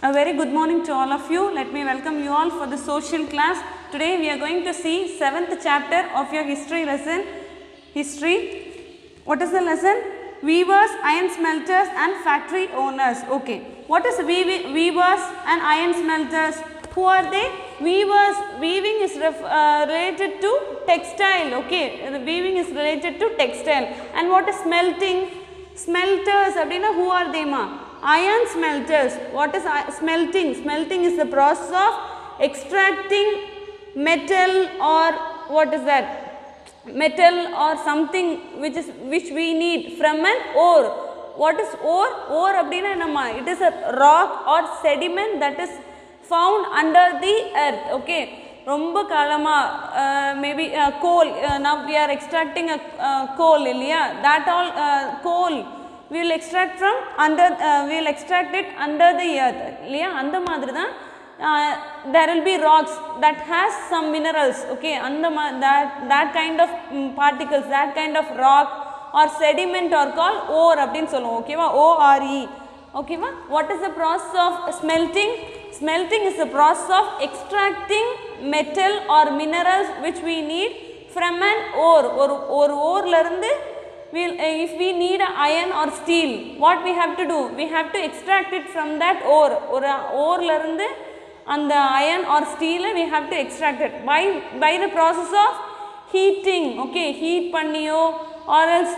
A very good morning to all of you. Let me welcome you all for the social class. Today we are going to see 7th chapter of your history lesson. History. What is the lesson? Weavers, iron smelters and factory owners. Okay. What is weavers and iron smelters? Who are they? Weavers. Weaving is related to textile. Okay. The weaving is related to textile. And what is smelting? Smelters. Who are they ma? Iron smelters. What is smelting? Smelting is the process of extracting metal, or what is that? Metal or something which we need from an ore. What is ore? Ore abdina nama, it is a rock or sediment that is found under the earth. Okay. Romba kalama, maybe coal. Now we are extracting a coal, illiya. That all coal we will extract from under, we will extract it under the earth, illiya. Andha madri dhaan there will be rocks that has some minerals. Okay, that kind of particles, that kind of rock or sediment are called ore abdin solluvom. Okay va, O-R-E. Okay va. What is the process of smelting? Smelting is the process of extracting metal or minerals which we need from an ore. Or ore la irundhu if we need iron or steel, what we have to do? We have to extract it from that ore. Ore la irundhu and the iron or steel we have to extract it by the process of heating. Okay, heat panniyo or else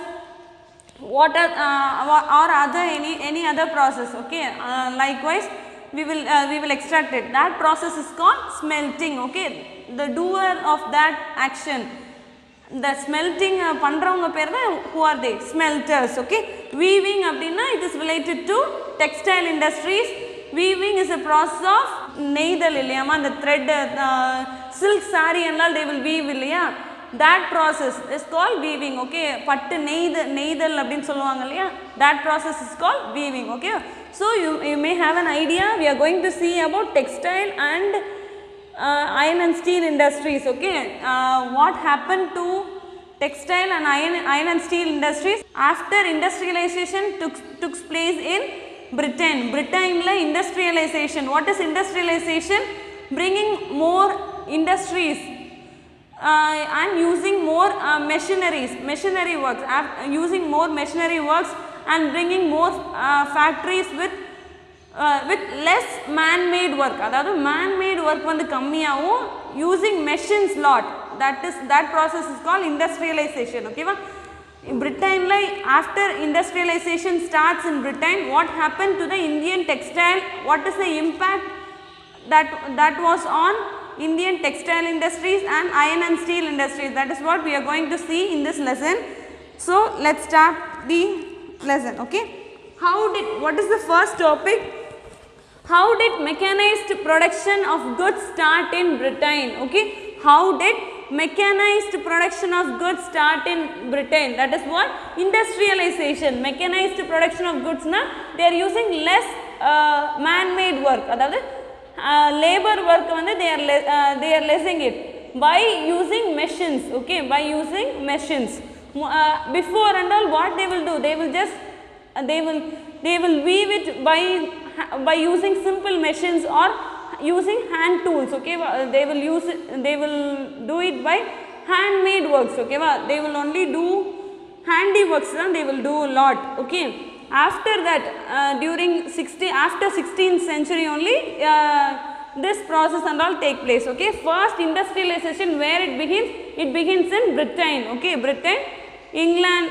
what or other any other process. Okay, likewise we will extract it. That process is called smelting. Okay, the doer of that action, the smelting pandravanga perna, who are they? Smelters. Okay, weaving abdina, it is related to textile industries. Weaving is a process of neidhal illiyama, the thread, silk saree and all they will weave illiya. That process is called weaving. Okay, pattu neidhal abdin solluvaanga illiya, that process is called weaving. Okay, so you may have an idea. We are going to see about textile and iron and steel industries. Okay, what happened to textile and iron and steel industries after industrialization took place in Britain. Britain la industrialization. What is industrialization? Bringing more industries and using more machinery works, using more machinery works and bringing more factories with less man-made work. That man-made work vandu kammiyavum, using machines lot. That process is called industrialization. Okay va? In Britain, like after industrialization starts in Britain, what happened to the Indian textile? What is the impact that was on Indian textile industries and iron and steel industries? That is what we are going to see in this lesson. So let's start the lesson. Okay, what is the first topic? How did mechanized production of goods start in Britain? Okay, how did mechanized production of goods start in Britain? That is what? Industrialization. Mechanized production of goods na, they are using less man-made work. That is labor work they are lessing it by using machines. Okay, by using machines. Before and all, what they will do? They will just they will weave it by using simple machines or using hand tools. Okay, they will do it by handmade works. Okay, they will only do handy works, they will do a lot. Okay, after that after 16th century only this process and all take place. Okay, first industrialization, where it begins in Britain. Okay, Britain, England.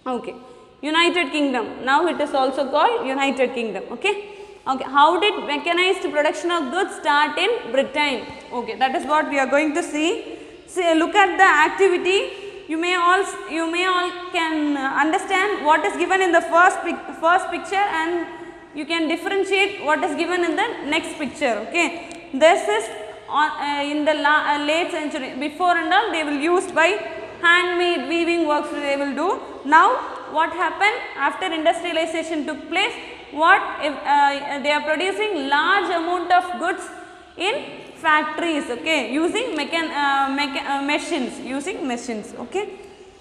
Okay, United Kingdom. Now it is also called United Kingdom. Okay. Okay, how did mechanized production of goods start in Britain? Okay, that is what we are going to see. Look at the activity. You may all can understand what is given in the first picture, and you can differentiate what is given in the next picture. Okay, this is in the late century. Before and all, they will used by handmade weaving works. They will do. Now, what happened after industrialization took place? What if they are producing large amount of goods in factories. Okay, using machines, using machines. Okay,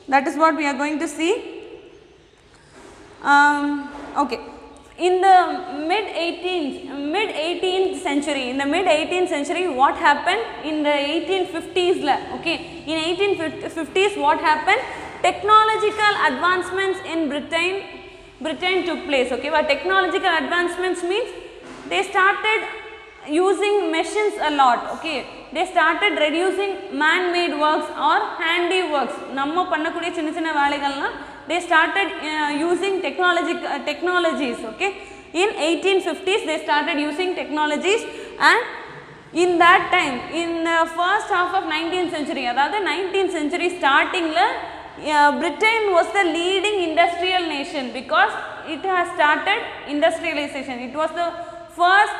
that is what we are going to see. Okay, in the mid 18th century, in the mid 18th century, what happened in the 1850s la, okay, in 1850s what happened, technological advancements in Britain took place, okay. But technological advancements means they started using machines a lot, okay. They started reducing man made works or handy works, namma pannakudiya chinna chinna velagalna they started using technologies, okay. In 1850s they started using technologies, and in that time, in the first half of 19th century, adhaadu 19th century starting la Britain was the leading industrial nation because it has started industrialization. It was the first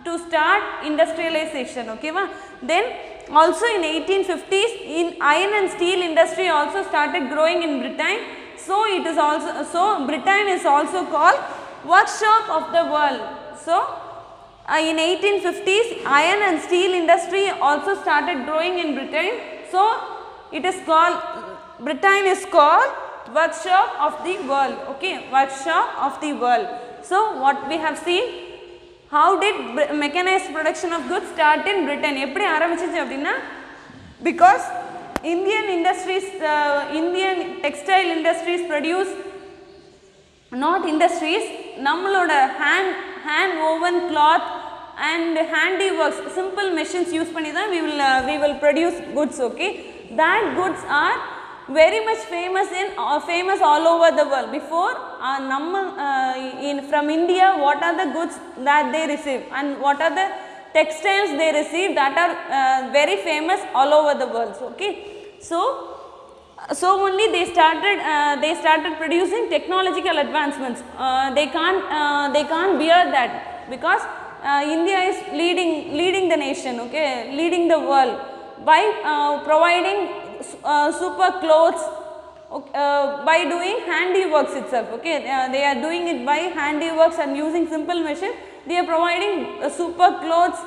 to start industrialization, okay va. Then also in 1850s, in iron and steel industry also started growing in Britain. So it is also, so Britain is also called workshop of the world. So in 1850s, iron and steel industry also started growing in Britain. So it is called, Britain is called workshop of the world, okay, workshop of the world. So what we have seen, how did mechanized production of goods start in Britain? Eppadi aarambichuchu appadina, because Indian industries, Indian textile industries produce, not industries, nammaloda hand woven cloth and handy works, simple machines use panni dhaan we will produce goods, okay. That goods are very much famous famous all over the world. Before from India, what are the goods that they receive and what are the textiles they receive that are very famous all over the world, okay. So only they started producing technological advancements. They can't bear that because India is leading the nation, okay, leading the world by providing super clothes, by doing handiworks itself, okay. They are doing it by handiworks and using simple machine. They are providing super clothes,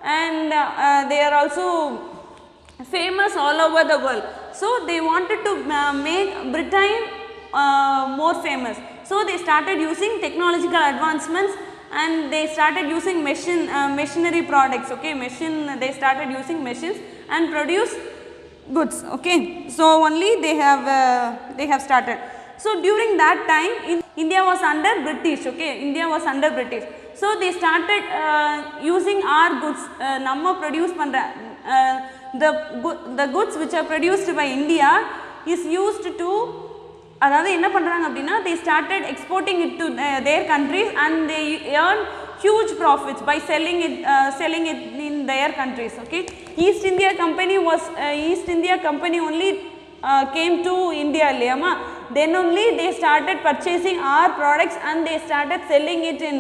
and they are also famous all over the world. So they wanted to make Britain more famous. So they started using technological advancements and they started using machinery products, okay. They started using machines and produce goods, okay. So only they have started. So during that time, India was under British, okay. India was under British. So they started using our goods, namma produce pandra the goods which are produced by India is used to, அதாவது என்ன பண்றாங்க அப்படினா, they started exporting it to their countries and they earn huge profits by selling it in their countries, okay. East India Company only came to India illiyama, then only they started purchasing our products and they started selling it in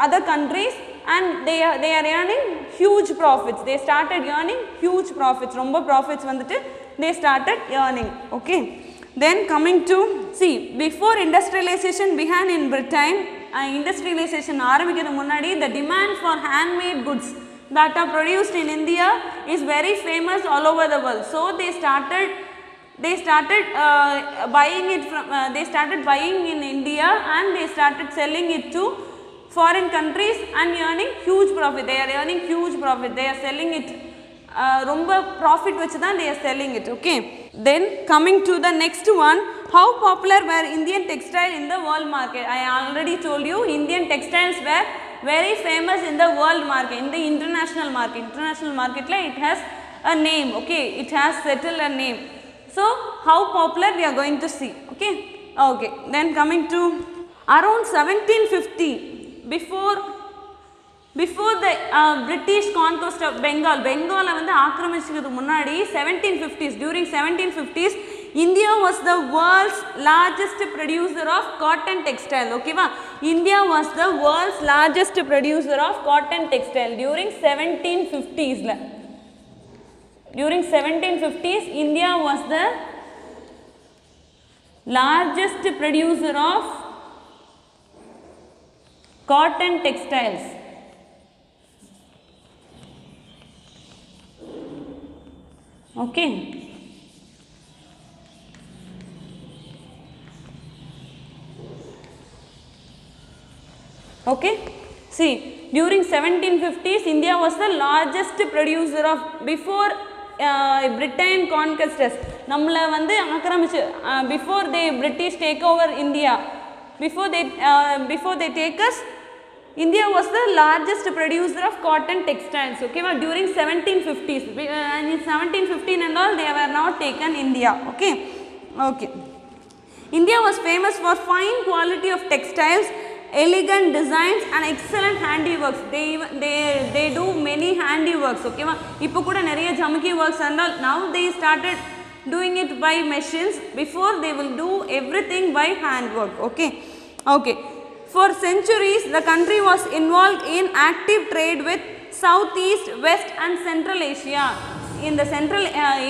other countries, and they are earning huge profits. They started earning huge profits, romba profits vandittu they started earning, okay. Then coming to, see, before industrialization began in Britain, industrialization ஆரம்பிக்கிறது முன்னாடி, the demand for handmade goods that are produced in India is very famous all over the world. So they started buying it from they started buying in India and they started selling it to foreign countries and earning huge profit. They are earning huge profit. They are selling it romba profit vechu dhaan they are selling it, okay. Then coming to the next one, how popular were Indian textile in the world market? I already told you, Indian textiles were very famous in the world market, in the international market. International market la it has a name, okay, it has settled a name. So how popular we are going to see, okay. Then coming to around 1750, before the British conquest of Bengal வந்து ஆக்கிரமிச்சதுக்கு முன்னாடி 1750s, during 1750s, India was the world's largest producer of cotton textile, okay va. India was the world's largest producer of cotton textile during 1750s la. During 1750s, India was the largest producer of cotton textiles, okay. Okay, see, during 1750s India was the largest producer of before Britain conquest us. நம்மள வந்து ஆக்கிரமிச்சு before they British take over India, before they take us, India was the largest producer of cotton textiles. Okay, during 1750s, and in 1715 and all they were not taken India. Okay, okay. India was famous for fine quality of textiles, elegant designs and excellent handiworks. They do many handiworks. Okay, ipo kuda nariya jamaki works and all. Now they started doing it by machines. Before they will do everything by handwork. Okay, okay. For centuries the country was involved in active trade with Southeast, West and Central Asia. In the Central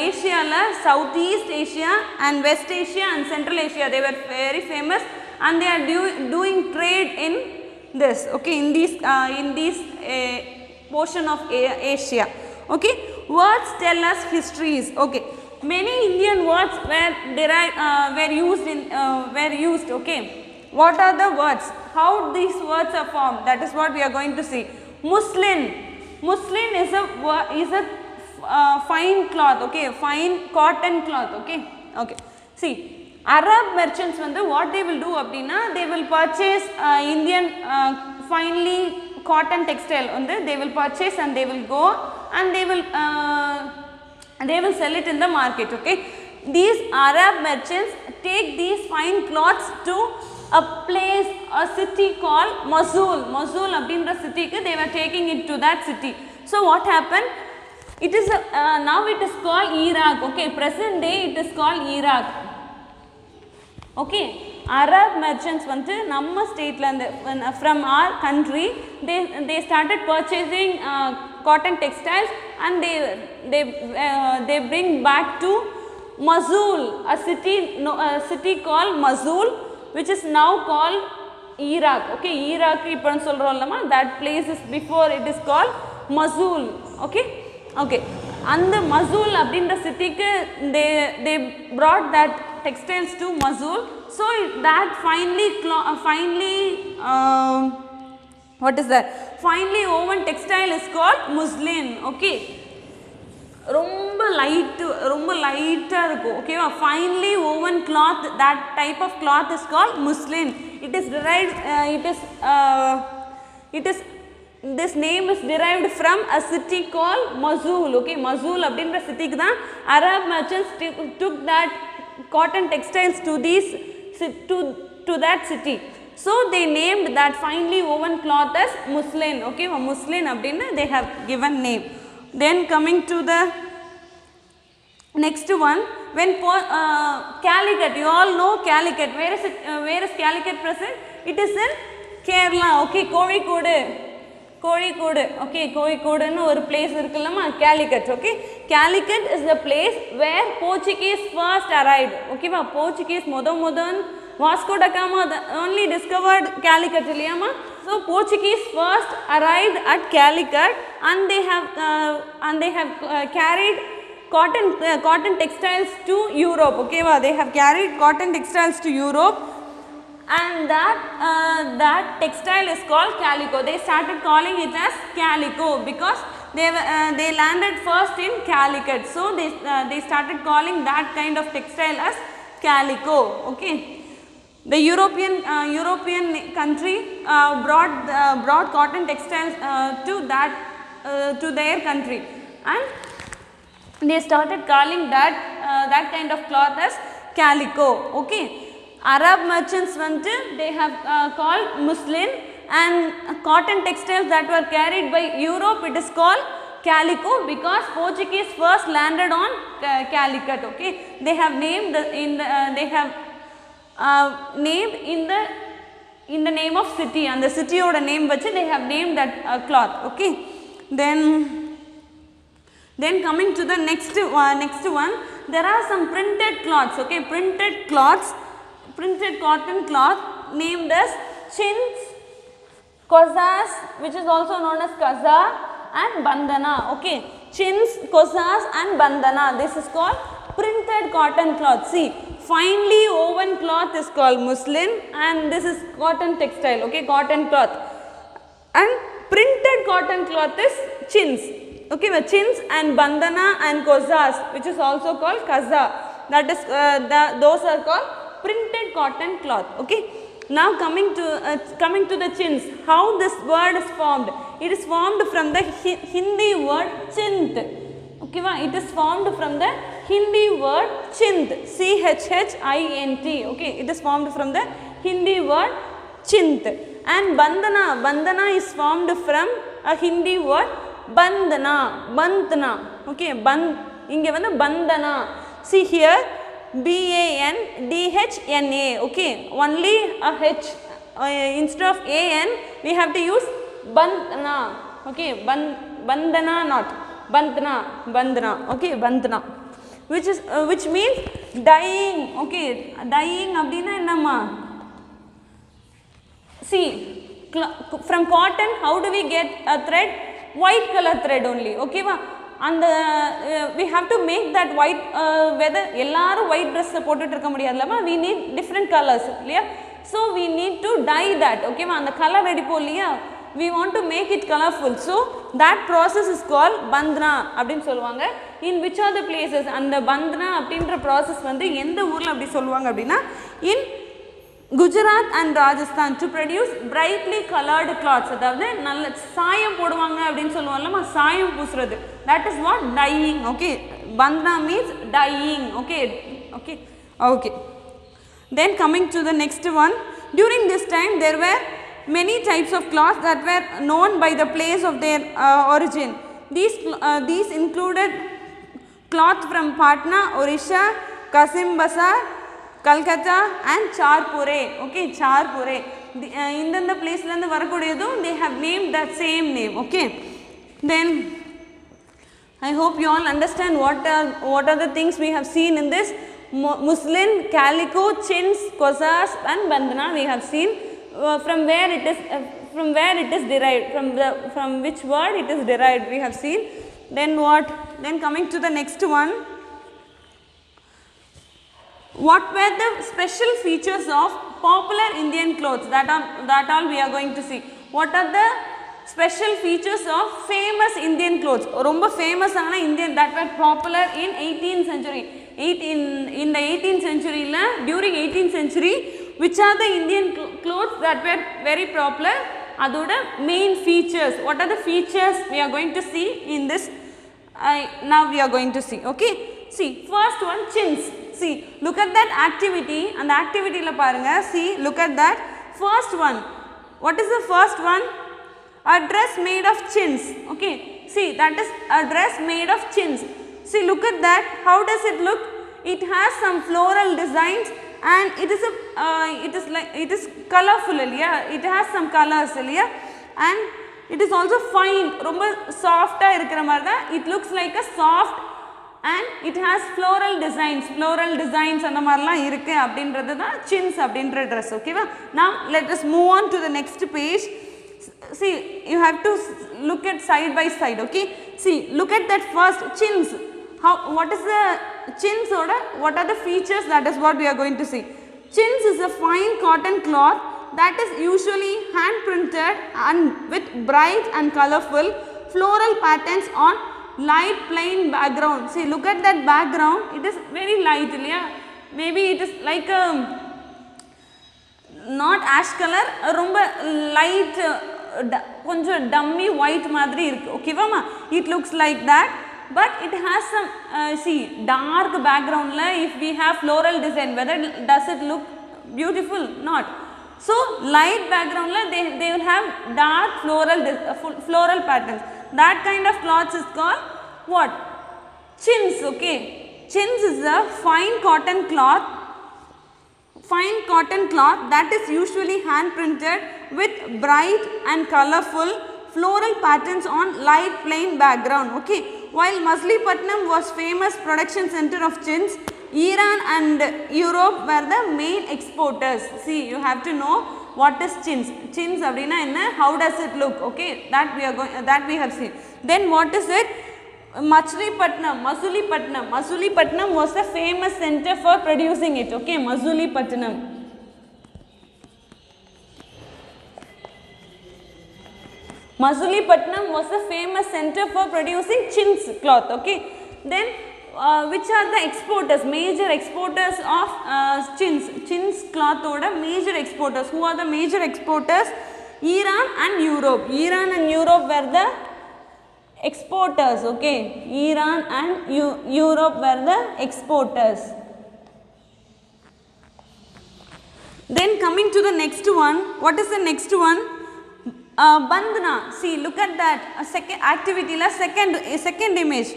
Asia la Southeast Asia and West Asia and Central Asia, they were very famous and they are doing trade in this. Okay, in these portion of Asia. Okay, words tell us histories. Okay, many Indian words were derived were used. Okay, what are the words? How these words are formed? That is what we are going to see. Muslin is a fine cloth. Okay, fine cotton cloth. Okay, okay. See, Arab merchants வந்து what they will do அப்படினா, they will purchase Indian finely cotton textile வந்து they will purchase and they will go and they will sell it in the market. Okay, these Arab merchants take these fine cloths to a place, a city called Mosul. Mosul அப்படின்ற cityக்கு they were taking it to that city. So what happened? It is now it is called Iraq. Okay, present day it is called Iraq. Okay, Arab merchants வந்து நம்ம ஸ்டேட்ல இருந்து from our country they started purchasing cotton textiles and they bring back to Mosul, a city called Mosul, which is now called Iraq. Okay, Iraq இப்ப சொல்றோம்லமா, that place is before it is called Mosul. Okay, okay. And the Mosul அப்படின்ற cityக்கு they brought that textiles to Mosul. So that finely what is that? Finely woven textile is called muslin. Okay, ரொம்ப லைட்டா இருக்கும். Okay, finely woven cloth, that type of cloth is called muslin. It is derived this name is derived from a city called Mosul. Okay, Mosul அப்படின்ற சிட்டிக்கு தான் Arab merchants took that cotton textiles to that city. So they named that finely woven cloth as muslin. Okay, muslin அப்படினு they have given name. Then coming to the next one, when Calicut, you all know Calicut. Where is Calicut present? It is in Kerala. Okay, Kozhikode. Okay, Kozhikode nu ஒரு place இருக்குல்லமா, Calicut. Okay, Calicut is the place where Portuguese first arrived. Okay, Portuguese முதன் Vasco da Gama only discovered Calicut இல்லையாமா. So Portuguese first arrived at Calicut and they have carried cotton textiles to Europe. Okay, they have carried cotton textiles to Europe, and that textile is called calico. They started calling it as calico because they landed first in Calicut. So they started calling that kind of textile as calico. Okay, the European country brought cotton textiles to their country, and they started calling that kind of cloth as calico. Okay, Arab merchants they have called muslin, and cotton textiles that were carried by Europe, it is called calico because Portuguese first landed on Calicut. Okay, they have named named in the name of city, and the city oda name vachu they have named that cloth. Okay, then coming to the next one, there are some printed cloths. Okay, printed cotton cloth named as chins, kozas, which is also known as kaza, and bandana. Okay, chins, kozas and bandana, this is called printed cotton cloth. See, finely woven cloth is called muslin and this is cotton textile. Okay, cotton cloth. and printed cotton cloth is chins. Okay, chins and bandana and kozas, which is also called kaza, that is those are called printed cotton cloth. Okay, now coming to the chins, how this word is formed. It is formed from the Hindi word chint. Okay, it is formed from the Hindi word chint, chhint. Okay, it is formed from the Hindi word chint. And bandana is formed from a Hindi word bandhana. Okay, inge vandu bandhana. See here, bandhna. Okay, only a h instead of an we have to use bandhana. Okay, bandhana, not bandhana. Okay, bandhana, which means dyeing. Okay, dyeing abdina ennama. See, from cotton, how do we get a thread? White color thread only. Okay, and we have to make that white, whether ellaru white dress போட்டுட்டு இருக்க முடியாதுலமா, we need different colors இல்லையா, so we need to dye that. Okay, அந்த color அடிப்போம் இல்லையா, we want to make it colorful, so that process is called bandhana அப்படினு சொல்லுவாங்க. In which are the places, அந்த bandhana அப்படின்ற process வந்து எந்த ஊர்ல அப்படி சொல்லுவாங்க அப்படினா, in Gujarat and Rajasthan, to produce brightly colored cloths. அதாவது நல்ல சாயம் போடுவாங்க அப்படினு சொல்லுவாங்கல, சாயம் பூசுறது, that is what dyeing. Okay, bandhana means dyeing. Okay. Then coming to the next one, during this time there were many types of cloths that were known by the place of their origin. These included cloth from Patna, Orissa, Kasim Bazar, Calcutta and Charpure. Okay, Charpure. In the place landu varakudiyadum, they have named that same name. Okay, then I hope you all understand what are the things we have seen in this. Muslin, calico, chins, kozas and bandhana we have seen. From where it is derived, from which word it is derived we have seen. Then what? Then coming to the next one, what were the special features of popular Indian clothes? That all we are going to see. What are the special features of famous Indian clothes? Romba famous ana Indian that were popular in 18th century. In the 18th century la, during 18th century, which are the Indian clothes that were very popular? Adoda main features. What are the features we are going to see in this? Now we are going to see. Okay, see, first one, chins. See, look at that activity, and the activity la parunga. See, look at that first one. What is the first one? A dress made of chins. Okay, see, that is a dress made of chins. See, look at that. How does it look? It has some floral designs and it is colorful. Yeah, it has some colors. Yeah, and it is also fine. Romba soft ah irukra maarda. It looks like a soft, and it has floral designs அந்த மாதிரிலாம் இருக்கு அப்படின்றது தான் chins அப்படின்ற dress. Okay, now let us move on to the next page. See, you have to look at side by side. Okay, see, look at that first chins. What is the chins order? What are the features? That is what we are going to see. Chins is a fine cotton cloth that is usually hand printed and with bright and colorful floral patterns on light plain background. See, look at that background. It is very light. Yeah? Maybe it is like a not ash color, romba light, konjam dummy white madri irukku. Okay va ma, it looks like that, but it has some see, dark background la, if we have floral design, whether does it look beautiful? Not. So light background la, they will have dark floral patterns. That kind of cloths is called what? Chins. Okay, chins is a fine cotton cloth that is usually hand printed with bright and colorful floral patterns on light plain background. Okay, while Machilipatnam was famous production center of chins, Iran and Europe were the main exporters. See, you have to know what is chins. Chins abdina enna, how does it look? Okay, that we have seen. Then what is it? Machilipatnam was the famous center for producing it. Okay, Machilipatnam. Masulipattnam was the famous center for producing chintz cloth. Okay, then which are the exporters, major exporters of chintz cloth oda major exporters? Who are the major exporters? Iran and Europe. Iran and Europe were the exporters. Okay, Iran and Europe were the exporters. Then coming to the next one, what is the next one? Bandhana. See, look at that. A second activity, second image.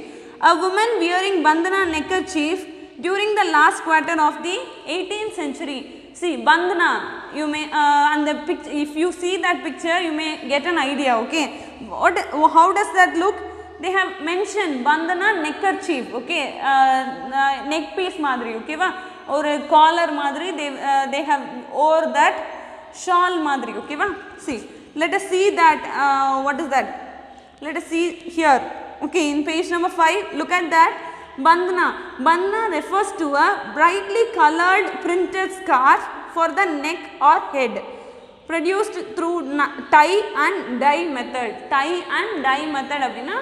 A woman wearing bandhana neckerchief during the last quarter of the 18th century. See, bandhana, you may and the picture, if you see that picture, you may get an idea. Okay, how does that look? They have mentioned bandhana neckerchief. Okay, neck piece madri. Okay, va, or a collar madri. They have or that shawl madri. Okay, va. See, let us see that. What is that? Let us see here. Okay, in page number 5, look at that. Bandhana. Bandhana refers to a brightly colored printed scarf for the neck or head, produced through tie and dye method. Tie and dye method அப்படினா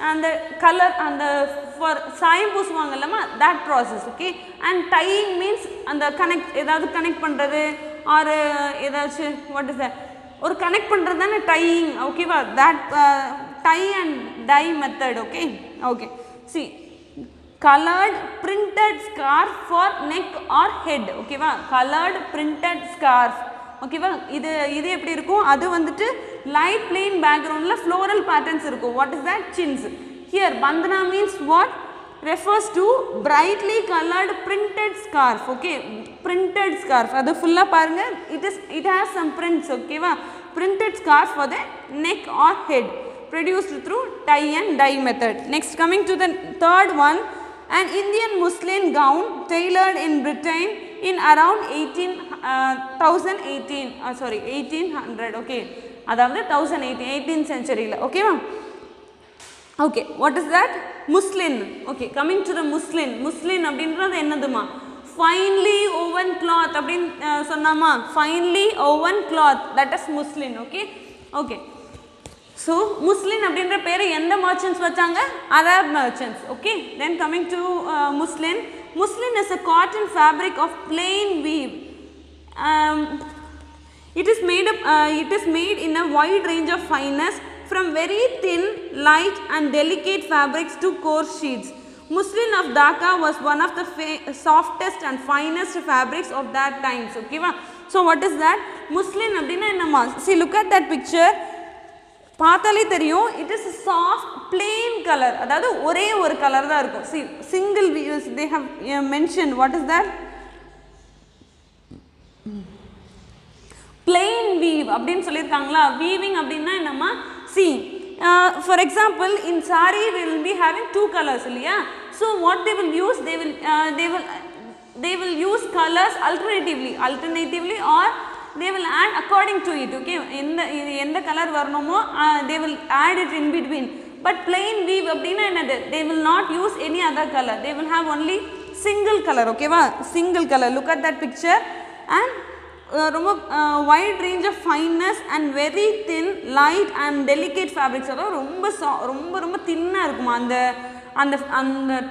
and the color and the for சாயம் பூசுவாங்கலமா that process. Okay, and tying means and the connect ஏதாவது connect பண்றது or ஏதாச்சும் what is that ஒரு connect பண்றது தான tying. Okay வா, that tie and dye method. Okay, okay, see, colored printed scarf for neck or head. Okay va, colored printed scarf. Okay va, இது எப்படி இருக்கும்? அது வந்துட்டு light plain background la floral patterns இருக்கும். What is that? Chintz. Here bandhana means what? Refers to brightly colored printed scarf. Okay, printed scarf. அது full பாருங்க, it has some prints. Okay va, printed scarf for the neck or head, produced through tie and dye method. Next, coming to the third one, an Indian muslin gown tailored in Britain in around 1800. Okay, அதாவது 18th century. Okay ma'am. Okay, what is that? Muslin. Okay, coming to the muslin. Muslin அப்படின்றது என்னதுமா? Finely woven cloth அப்படின் சொன்னாமா? Finely woven cloth, that is muslin. Okay, okay. So, muslin அப்படின்ற பேரு எந்த merchants வச்சாங்க? Arab merchants. Okay, then coming to muslin. Muslin is a cotton fabric of plain weave. It is made in a wide range of fineness, from very thin, light and delicate fabrics to coarse sheets. Muslin of Dhaka was one of the softest and finest fabrics of that times. Okay va? So, what is that? Muslin அப்படினா என்னமா? See, look at that picture. பார்த்தாலே தெரியும், it is a soft plain color. அதாவது ஒரே ஒரு colour தான் இருக்கும். See, single weaves they have mentioned. What is that? Plain weave அப்படினு சொல்லிருக்காங்களா? Weaving அப்படினா என்னமா? See, for example, in saree we will be having two colors இல்லையா? So what they will use, they will use colors alternatively or they will add according to it. Okay, எந்த colour வரணுமோ they will add it in between. But plain weave அப்படினா என்னது? They will not use any other color. They will have only single color. Okay va, single color. Look at that picture. And ரொம்ப wide range of fineness and very thin, light and delicate fabrics. அதாவது ரொம்ப தின்னா இருக்குமா அந்த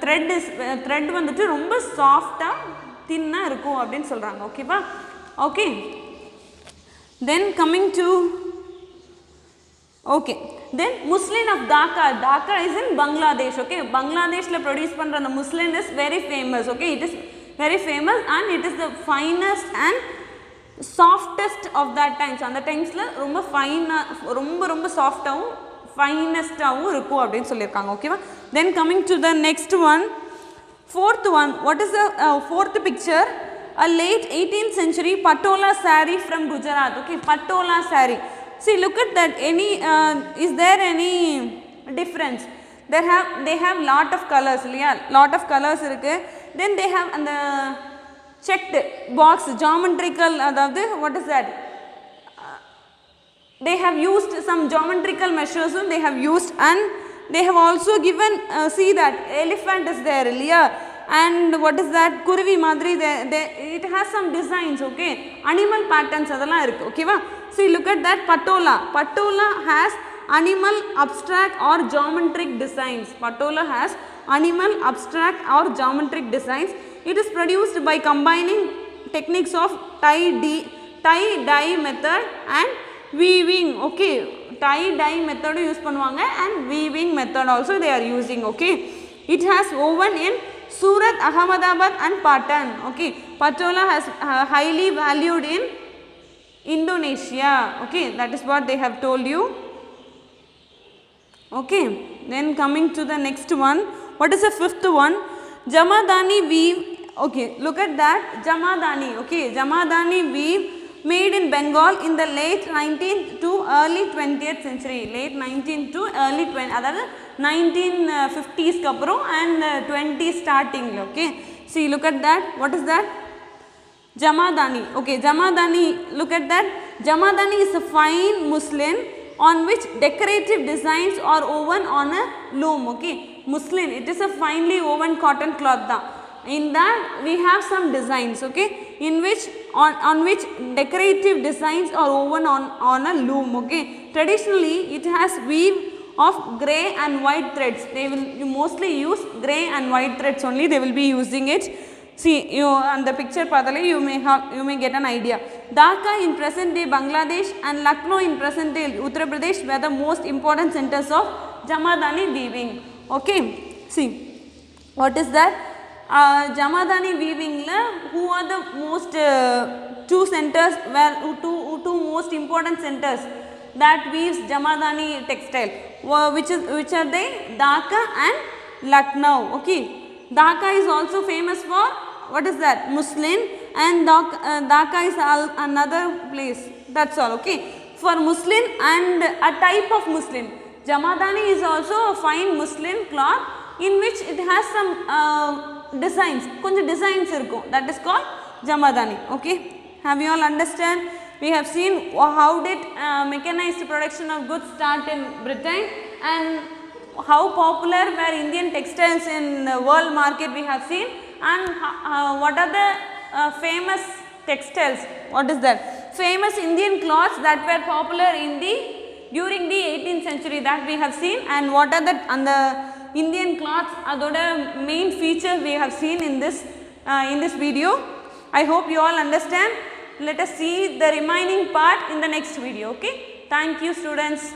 thread வந்துட்டு ரொம்ப சாஃப்டா தின்னா இருக்கும் அப்படினு சொல்றாங்க. ஓகேவா? Okay, then coming to okay, then muslin of Dhaka. Dhaka is in Bangladesh. Okay, Bangladesh la produce பண்ற அந்த muslin is very famous. Okay, it is very famous and it is the finest and softest of that times. அந்த டைம்ஸ்ல ரொம்ப ஃபைனா ரொம்ப சாஃப்டாவும் ஃபைனஸ்டாவும் இருக்கும் அப்படினு சொல்லிருக்காங்க. ஓகேவா? Then coming to the next one, fourth one. What is the fourth picture? A late 18th century patola saree from Gujarat. Okay, patola saree. See, look at that. Is there any difference? They have lot of colors. Yeah, lot of colors irukku. Then they have and the checked box, geometrical. What is that? They have used some geometrical measures. They have used, and they have also given. See that elephant is there. Yeah. And what is that? Kuruvi madri, it has some designs. Okay, animal patterns adala irukku. Okay va? See, look at that patola. Patola has animal abstract or geometric designs. Patola has animal abstract or geometric designs. It is produced by combining techniques of tie-dye method and weaving. Okay, tie-dye method use பண்ணுவாங்க and weaving method also they are using. Okay, it has woven in Surat, Ahmedabad and Patan. Okay, Patola has highly valued in Indonesia. Okay, that is what they have told you. Okay, then coming to the next one, what is the fifth one? Jamadani weave. Okay, look at that, Jamadani. Okay, Jamadani weave made in Bengal in the late 19th to early 20th century. Late 19th to early 20th, அதாவது 1950s அப்புறம் and 20s starting. Okay, see, look at that, what is that? Jamadani. Okay, Jamadani, look at that. Jamadani is a fine muslin on which decorative designs are woven on a loom. Okay, muslin, it is a finely woven cotton cloth da. In that we have some designs. Okay, in which on which decorative designs are woven on a loom. Okay, traditionally it has weave of grey and white threads. They will mostly use grey and white threads only, they will be using it. See, you on the picture padale you may get an idea. Dhaka in present day Bangladesh and Lucknow in present day Uttar Pradesh were the most important centers of Jamadani weaving. Okay, see, what is that? Jamadani weaving la who are the most two centers, where two most important centers that weaves Jamadani textile, which are they? Dhaka and Lucknow. Okay, Dhaka is also famous for, what is that? Muslin, and Dhaka is another place, that's all. Okay, for muslin and a type of muslin. Jamadani is also a fine muslin cloth in which it has some designs, konja designs irukkum, that is called Jamadani. Okay, have you all understand? We have seen how did mechanized production of goods start in Britain and how popular were Indian textiles in world market we have seen, and what are the famous textiles, what is that? Famous Indian cloths that were popular in during the 18th century that we have seen, and what are the Indian cloths, adoda main features we have seen in this video. I hope you all understand. Let us see the remaining part in the next video. Okay, thank you students.